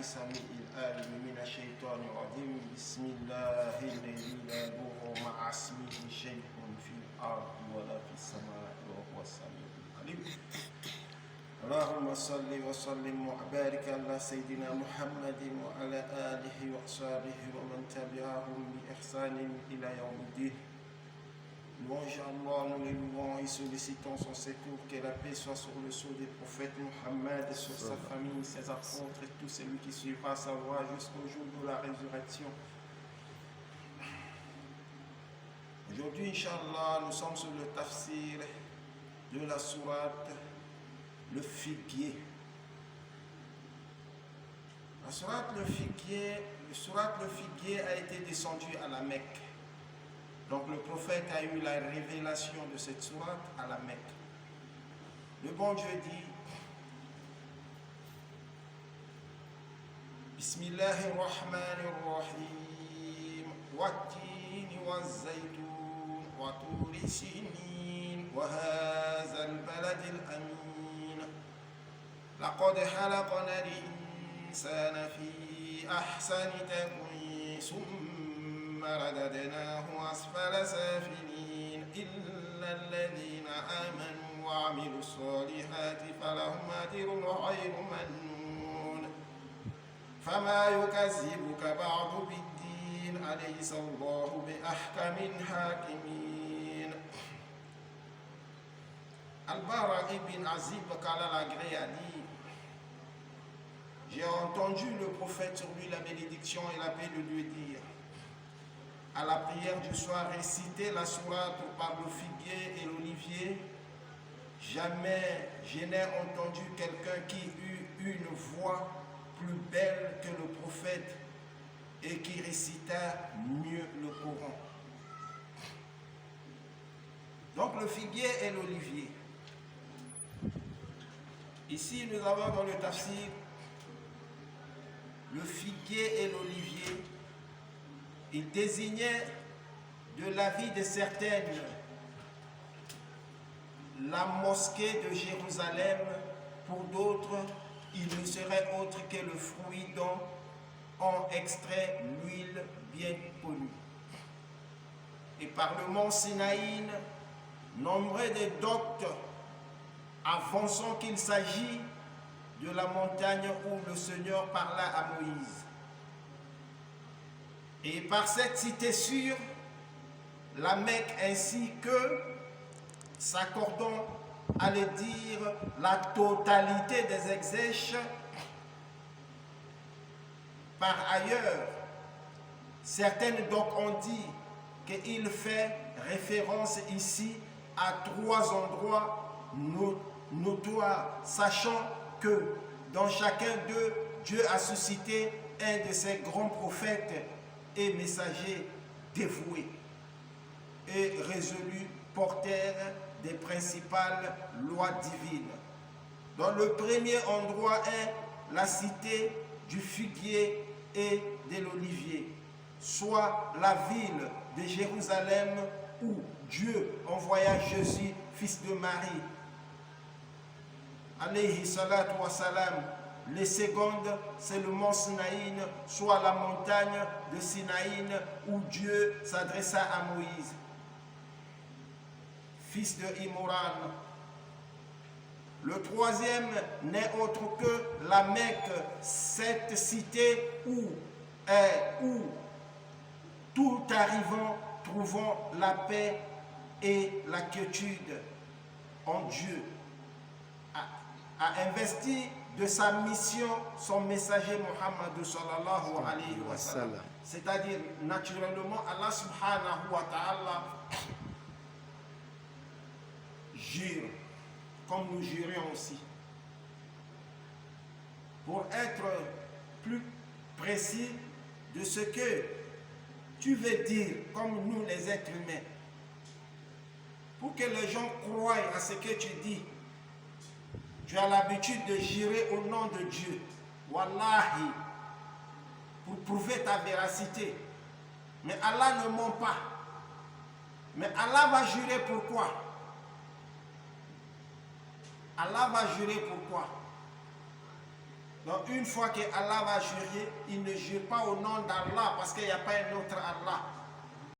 السميع العليم من الشيطان الرجيم بسم الله الذي لا يضر مع اسمه شيء في الأرض ولا في السماء وهو السميع العليم. اللهم صل وسلم وبارك على سيدنا محمد وعلى آله وصحبه ومن تبعهم بإحسان إلى يوم الدين. Louange à Allah, nous les louons et sollicitons son secours, que la paix soit sur le sceau des prophètes Muhammad, sur sa famille, ses apôtres et tous celui qui suivra sa voie jusqu'au jour de la résurrection. Aujourd'hui, Inch'Allah, nous sommes sur le tafsir de la sourate Le Figuier. La sourate Le Figuier a été descendue à la Mecque. Donc le prophète a eu la révélation de cette sourate à la Mecque. Le bon Dieu dit Bismillahirrahmanirrahim Wat-tini waz-zaytun wa turi sinin wa hazal baladil amin laqad khalaqna al-insana fi ahsani taqwim رددناه أسفل سافلين إلا الذين آمنوا وعملوا الصالحات فلهم أجر غير ممنون فما يكذبك بعد بالدين أليس الله بأحكم الحاكمين. Al-Bara ibn Azib Kalal-Agré a dit: j'ai entendu le prophète sur lui la bénédiction et la paix de Dieu dire à la prière du soir, réciter la sourate par le figuier et l'olivier. Jamais je n'ai entendu quelqu'un qui eut une voix plus belle que le prophète et qui récita mieux le Coran. Donc le figuier et l'olivier. Ici nous avons dans le tafsir le figuier et l'olivier. Il désignait de la vie de certaines la mosquée de Jérusalem, pour d'autres, il ne serait autre que le fruit dont on extrait l'huile bien connue. Et par le mont Sinaï, nombreux des doctes avançant qu'il s'agit de la montagne où le Seigneur parla à Moïse. Et par cette cité sûre, la Mecque ainsi que s'accordant à le dire la totalité des exèches. Par ailleurs, certaines donc ont dit qu'il fait référence ici à 3 endroits notoires, sachant que dans chacun d'eux, Dieu a suscité un de ses grands prophètes et messagers dévoués et résolus porteurs des principales lois divines. Dans le premier endroit est la cité du figuier et de l'olivier, soit la ville de Jérusalem où Dieu envoya Jésus, fils de Marie, alayhi salatu wa salam. Les secondes, c'est le mont Sinaï, soit la montagne de Sinaï où Dieu s'adressa à Moïse, fils de Imran. Le troisième n'est autre que la Mecque, cette cité où tout arrivant trouvant la paix et la quiétude en Dieu, a investi de sa mission son messager Muhammad sallallahu alayhi wa sallam. C'est-à-dire, naturellement, Allah subhanahu wa ta'ala jure, comme nous jurions aussi. Pour être plus précis de ce que tu veux dire, comme nous les êtres humains, pour que les gens croient à ce que tu dis, tu as l'habitude de jurer au nom de Dieu, wallahi, pour prouver ta véracité. Mais Allah ne ment pas. Mais Allah va jurer pourquoi? Allah va jurer pourquoi? Donc une fois que Allah va jurer, il ne jure pas au nom d'Allah parce qu'il n'y a pas un autre Allah.